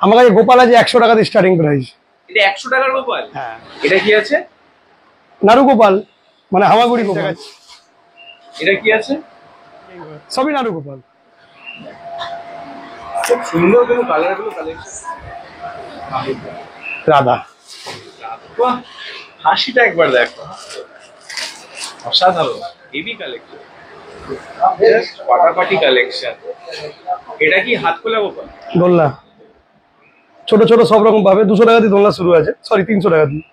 আমার কাছে গোপাল আছে 100 টাকা দিয়ে স্টার্টিং প্রাইস। এটা 100 টাকার গোপাল? হ্যাঁ। এটা কি আছে? নাড়ু গোপাল, মানে হামাগুড়ি গোপাল। এটা কি আছে? সবই নাড়ু গোপাল। খুব সুন্দর কোনো কালার গুলো কালেকশন। রাধা, বাহ, হাসিটা একবার দেখো, অসাধারণ। হেভি কালেকশন, পাটাপাটি কালেকশন। এটা কি হাত খোলা গোপাল? দোলনা, ছোট ছোট সব রকম পাবে। 200 টাকা দিয়ে দোলনা শুরু আছে, সরি 300 টাকা দিয়ে।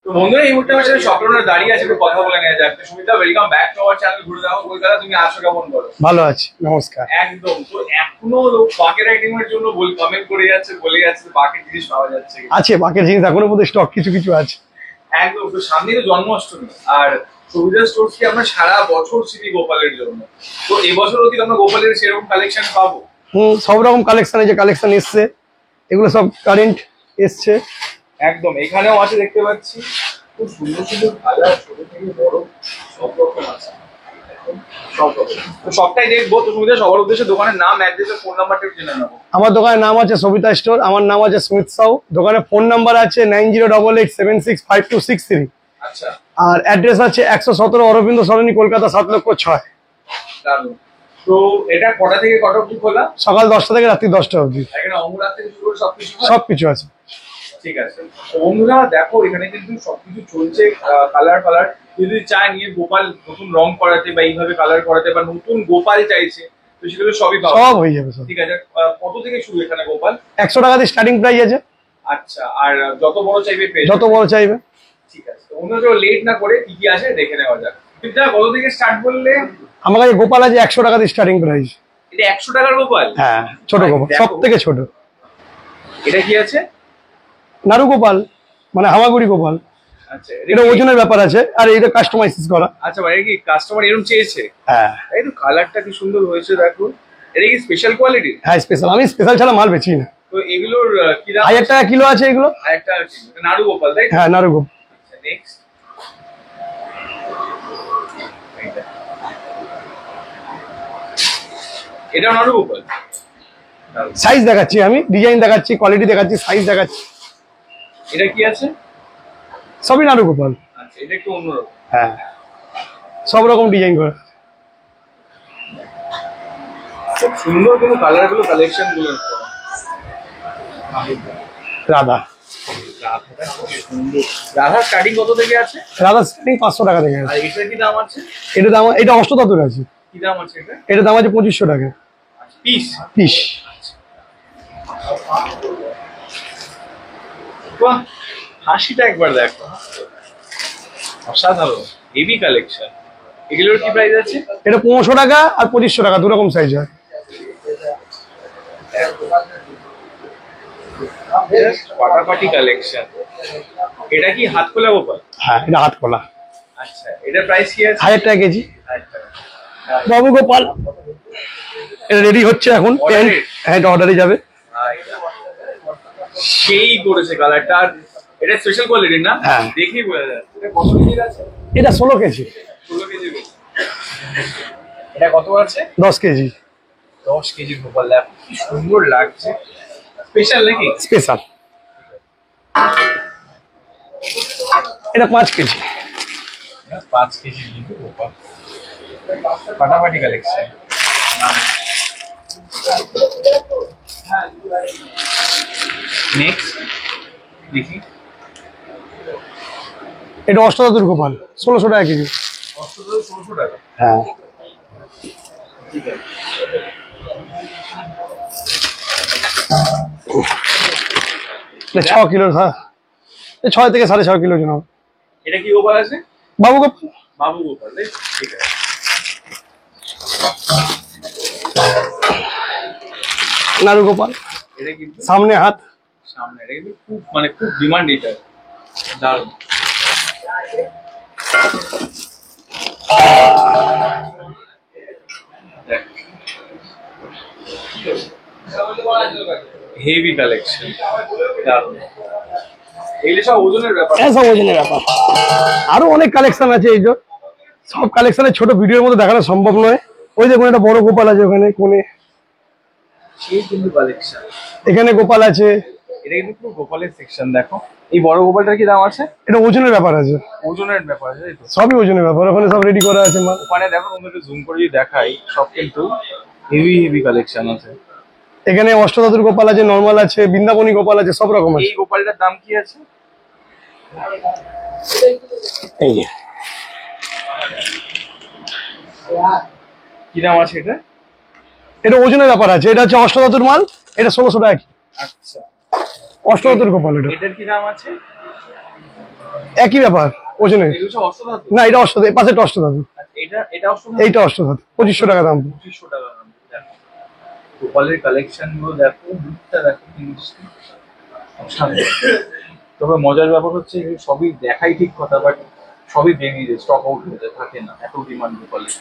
তো বন্ধুরা, এই মুহূর্তে আমার সাথে স্বপ্নরা দাঁড়িয়ে আছে, একটু কথা বলে নেওয়া যাক। Sumita, welcome back to our channel ঘুরে যাও কলকাতা। তুমি আছো কেমন বলো? ভালো আছি, নমস্কার। একদম। তো এখনো লোক বাকের আইটেমের জন্য কমেন্ট করে যাচ্ছে, বলে যাচ্ছে বাকের জিনিস পাওয়া যাচ্ছে। আছে বাকের জিনিস এখনো মধ্যে স্টক কিছু কিছু আছে। একদম। তো সামনে তো জন্মাষ্টমী, আর সুবিধা স্টোরস কি আমরা সারা বছর স্মৃতি গোপালের জন্য। তো এবছর অধিক আমরা গোপালের সেরকম কালেকশন পাবো? সব রকম কালেকশন, এই যে কালেকশন এসছে, এগুলো সব কারেন্ট এসছে। একদম, এখানেও আছে দেখতে পাচ্ছি, খুব সুন্দর সুন্দর কালার, ছোট থেকে বড় সব রকম আছে। সব রকম তো সবটাই দেখবো। তো সুবিধা সবার উদ্দেশ্যে দোকানের নাম, অ্যাড্রেস, ফোন নাম্বারটা জেনে নেবো। আমার দোকানের নাম আছে সবিতা স্টোর, আমার নাম আছে সুমিত সাউ। দোকানের ফোন নাম্বার আছে 9088765263। আচ্ছা। আর অ্যাড্রেস আছে 117 অরবিন্দ সরণি, কলকাতা 7,06,000। দারুণ। তো এটা কটা থেকে কটা অবধি খোলা? সকাল 10টা থেকে রাত্রি 10টা অবধি। এখানে অঙ্গরাত থেকে শুরু করে সবকিছু সবকিছু আছে। ঠিক আছে। তো বন্ধুরা দেখো, এখানে কিন্তু সবকিছু চলছে। কালার ফালার যদি চায় নিয়ে গোপাল নতুন রং করাতে, বা এইভাবে কালার করাতে, বা নতুন গোপাল চাইছে, তো সেগুলো সবই পাওয়া সব হয়ে যাবে সব। ঠিক আছে। কত থেকে শুরু এখানে গোপাল? 100 টাকা দিয়ে স্টার্টিং প্রাইস আছে। আচ্ছা, আর যত বড় চাইবে পেয়ে যত বড় চাইবে। ঠিক আছে। তো অন্য লেট না করে কি কি আছে দেখে নেওয়া যাক। এটা কত থেকে স্টার্ট বললে? আমার কাছে গোপাল আছে 100 টাকা দিয়ে স্টার্টিং প্রাইস। এটা 100 টাকার গোপাল? হ্যাঁ, ছোট গোপাল, সব থেকে ছোট। এটা কি আছে? নাড়ু গোপাল, মানে হামাগুড়ি গোপাল। আচ্ছা, এটা ওজনের ব্যাপার আছে, আর এটা কাস্টমাইজ করা। আচ্ছা, মানে কি কাস্টমার এরকম চেয়েছে? হ্যাঁ। এই তো কালারটা কি সুন্দর হয়েছে দেখো। এটা কি স্পেশাল কোয়ালিটি? হ্যাঁ, স্পেশাল। আমি স্পেশাল ছাড়া মাল বেচি না। তো এগুলোর কি দাম? 1000 টাকা কিলো আছে এগুলো। একটা নাড়ু গোপাল, তাই? হ্যাঁ, নাড়ু গোপাল। আচ্ছা, নেক্সট। এটা নাড়ু গোপাল। সাইজ দেখাচ্ছি, আমি ডিজাইন দেখাচ্ছি, কোয়ালিটি দেখাচ্ছি, সাইজ দেখাচ্ছি। এটা কি আছে? সবই নাড়ু গোপাল। আচ্ছা, এটা একটু অন্যরকম। হ্যাঁ, সব রকম ডিজাইন করা। খুব সুন্দর কোনো কালার গুলো, কালেকশন গুলো। রাধা, রাধার স্টার্টিং কত থেকে আছে? রাধা স্টার্টিং 500 টাকা থেকে আর আছে। এটা কি দাম আছে? এটা দাম, এটা অষ্টধাতুর আছে। কি দাম আছে এটা? এটা দাম আছে 2500 টাকা পিস। পিস। বাহ, হাসিটা একবার দেখো, অসাধারণ। Heavy collection. এগুলোর কি প্রাইস আছে? এটা 1500 টাকা আর 2500 টাকা, দু রকম সাইজ হয়। পাটাপাটি কালেকশন। এটা কি হাত খোলা গোপাল? হ্যাঁ, এটা হাত খোলা। আচ্ছা, এটা প্রাইস কি আছে? 1000 টাকা কেজি। বাবু গোপাল, এটা রেডি হচ্ছে এখন। হ্যাঁ, এটা অর্ডারে যাবে। সেই করেছে কালারটা। আর এটা স্পেশাল কোয়ালিটি না? হ্যাঁ, দেখেই বোঝা যাচ্ছে। এটা কত কেজি আছে? এটা 16 কেজি। 16 কেজি। এটা কত আছে? 10 কেজি। 10 কেজি গোপাল, দেখো কি সুন্দর লাগছে। স্পেশাল নাকি? স্পেশাল। এটা 5 কেজি। 5 কেজি গোপাল, ফাটাফাটি কালেকশন। নেক্সট দেখি। এটা অষ্টধাতুর গোপাল, 1600 টাকা কেজি। 1600 টাকা? হ্যাঁ। ঠিক আছে। এটা 6 কিলো। হ্যাঁ, 6 থেকে 6.5 কিলো জন। এটা কি গোপাল আছে? বাবু গোপাল। বাবু গোপাল, ঠিক আছে। নাড়ু গোপাল, এটা কিন্তু সামনে হাত। সামনে এটা কিন্তু খুব, মানে খুব ডিমান্ড এটা। দারুণ। হেভি কালেকশন, দারুণ। এগুলো সব ওজনের ব্যাপার। হ্যাঁ, সব ওজনের ব্যাপার। আরো অনেক কালেকশন আছে, এই যে সব কালেকশনের ছোট ভিডিওর মধ্যে দেখানো সম্ভব নয়। ওই দেখুন, একটা বড় গোপাল আছে ওখানে কোণে। সেই কিন্তু কালেকশন। এখানে গোপাল আছে। এটা কিন্তু পুরো গোপালের সেকশন দেখো। এই বড় গোপালটার কি দাম আছে? এটা ওজনের ব্যাপার আছে, ওজনের ব্যাপার আছে তাই তো? সবই ওজনের ব্যাপার, ওখানে সব রেডি করা আছে মাল। ওখানে দেখো তোমাদেরকে জুম করে যদি দেখাই, সব কিন্তু হেভি হেভি কালেকশন আছে। এখানে অষ্টধাতুর গোপাল আছে, নর্মাল আছে, বৃন্দাবনী গোপাল আছে, সব রকম আছে। এই গোপালটার দাম কি আছে? এই যে কি দাম আছে এটা? এটা ওজনের ব্যাপার আছে, এটা হচ্ছে অষ্টধাতুর মাল, এটা 1600 টাকা। আচ্ছা, অষ্টধাতুর গোপাল এটা এটার কি দাম আছে? একই ব্যাপার ওজনের। এটা হচ্ছে অষ্টধাতু। না, এটা অষ্টধাতু, পাশেরটা অষ্টধাতু, এটা অষ্টধাতু। এইটা অষ্টধাতু, 2500 টাকা দাম। 2500 টাকা দাম। দেখো গোপালের কালেকশন গুলো দেখো, লুকটা দেখো জিনিসটা। তবে মজার ব্যাপার হচ্ছে যে সবই দেখাই ঠিক কথা, বাট সবই বেরিয়ে যায়, স্টক আউট হয়ে যায়, থাকে না, এত ডিমান্ড গোপালের।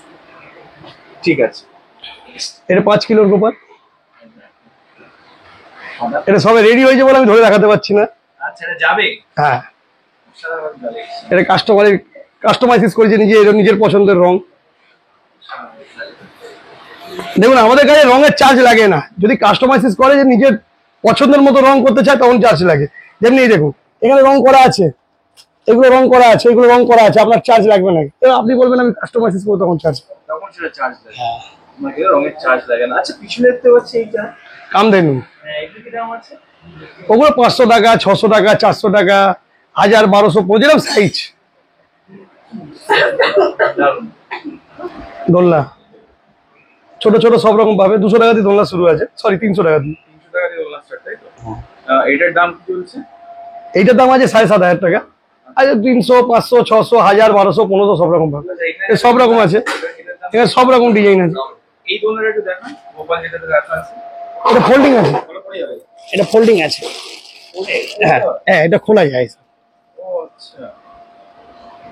ঠিক আছে, এটা 5 কিলোর গোপাল। এটা সবে রেডি হয়েছে বলে আমি ধরে দেখাতে পারছি না। আচ্ছা এটা যাবে। হ্যাঁ, অসাধারণ কালেকশন। এটা কাস্টমাইজ করেছে নিজের পছন্দের রং। দেখুন, আমাদের কাছে রঙের চার্জ লাগে না, যদি কাস্টমাইজ করে যে নিজের পছন্দের মতো রং করতে চায় তখন চার্জ লাগে। যেমনি এই দেখুন, এখানে রং করা আছে, এগুলো রং করা আছে, এগুলো রং করা আছে, আপনার চার্জ লাগবে না। এবার আপনি বলবেন আমি কাস্টমাইজ করবো, তখন চার্জ। তখন সেটা চার্জ লাগে। আমাকে রঙের চার্জ লাগে না। আচ্ছা পিছনে দেখতে পাচ্ছি এইটা, কামধেনু, হ্যাঁ এটা কি দাম আছে? ওগুলো 500 টাকা, 600 টাকা, 400 টাকা, 1000, 1200, যেরকম সাইজ। দারুণ। দোলনা ছোট ছোট সব রকম পাবে, 200 টাকা দিয়ে দোলনা শুরু আছে, সরি 300 টাকা দিয়ে। 300 টাকা দিয়ে দোলনা স্টার্ট, তাই তো? এটার দাম কি চলছে? এইটার দাম আছে 7500 টাকা। আচ্ছা 300, 500, 600, 1000, 1200, 1500 সব রকম পাবে, সব রকম আছে, এটার দাম। এখানে সব রকম ডিজাইন আছে। এই দোলনাটা একটু দেখান, গোপাল যেটাতে রাখা আছে। এটা ফোল্ডিং আছে, ভালো করে যাবে। এটা ফোল্ডিং আছে। হ্যাঁ হ্যাঁ, এটা খোলা যায়, ও আচ্ছা,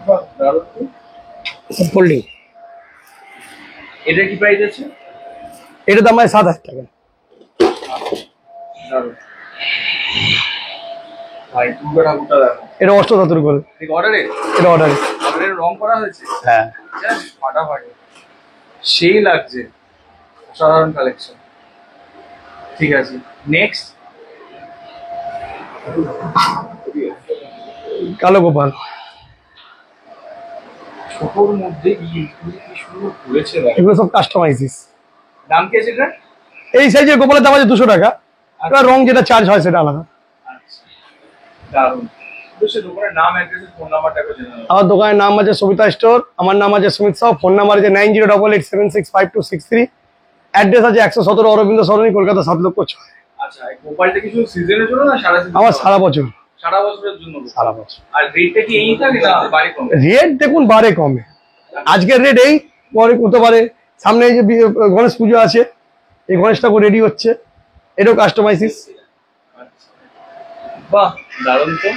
বাহ দারুণ তো। ফোল্ডিং। এটার কি প্রাইস আছে? এটার দাম আছে 7000 টাকা। দারুণ ভাই, দুর্গা ঠাকুরটা দেখো। এটা অষ্টধাতুর গোল, এই অর্ডারে, এটা অর্ডারে। অর্ডারে রং করা হয়েছে। হ্যাঁ, জাস্ট ফাটাফাটি, সেই লাগছে, অসাধারণ কালেকশন। ঠিক আছে, নেক্সট। কালো গোপাল। ছোটর মধ্যে কি সুন্দর ঘুরেছে দেখো। এগুলো সব কাস্টমাইজিস। দাম কি আছে এটা? এই সাইজের গোপালের দাম আছে 200 টাকা, এবার রং যেটা চার্জ হয় সেটা আলাদা। আচ্ছা দারুণ। তো সে দোকানের নাম, অ্যাড্রেস, ফোন নাম্বারটা একটু জেনে নাও। আমার দোকানের নাম আছে সবিতা স্টোর, আমার নাম আছে সুমিত সাউ, ফোন নাম্বার আছে 9088765263, অ্যাড্রেস আছে 117 অরবিন্দ সরণি, কলকাতা 7,06,000। আচ্ছা, এই গোপালটা কি শুধু সিজনের জন্য না সারা সিজন? আমার সারা বছর। সারা বছরের জন্য গোপাল? সারা বছর। আর রেটটা কি এই থাকে না বাড়ি কম? রেট দেখুন বাড়ে কমে, আজকের রেট এই, পরে হতে পারে। সামনে এই যে গণেশ পুজো আছে, এই গণেশ ঠাকুর রেডি হচ্ছে, এটাও কাস্টমাইজিস। আচ্ছা, বাহ দারুণ তো।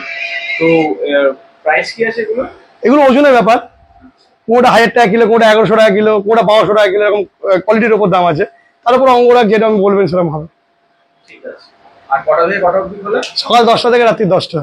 তো প্রাইস কি আছে এগুলো? এগুলো ওজনের ব্যাপার, কোনটা 1000 টাকা কিলো, কোনটা 1100 টাকা কিলো, কোনটা 1200 টাকা কিলো, এরকম কোয়ালিটির উপর দাম আছে। তার উপর অঙ্গরাগ যেটা আমি বলবেন সেরকম হবে। ঠিক আছে। আর কটা থেকে কটা অবধি খোলা? সকাল 10টা থেকে রাত্রি 10টা।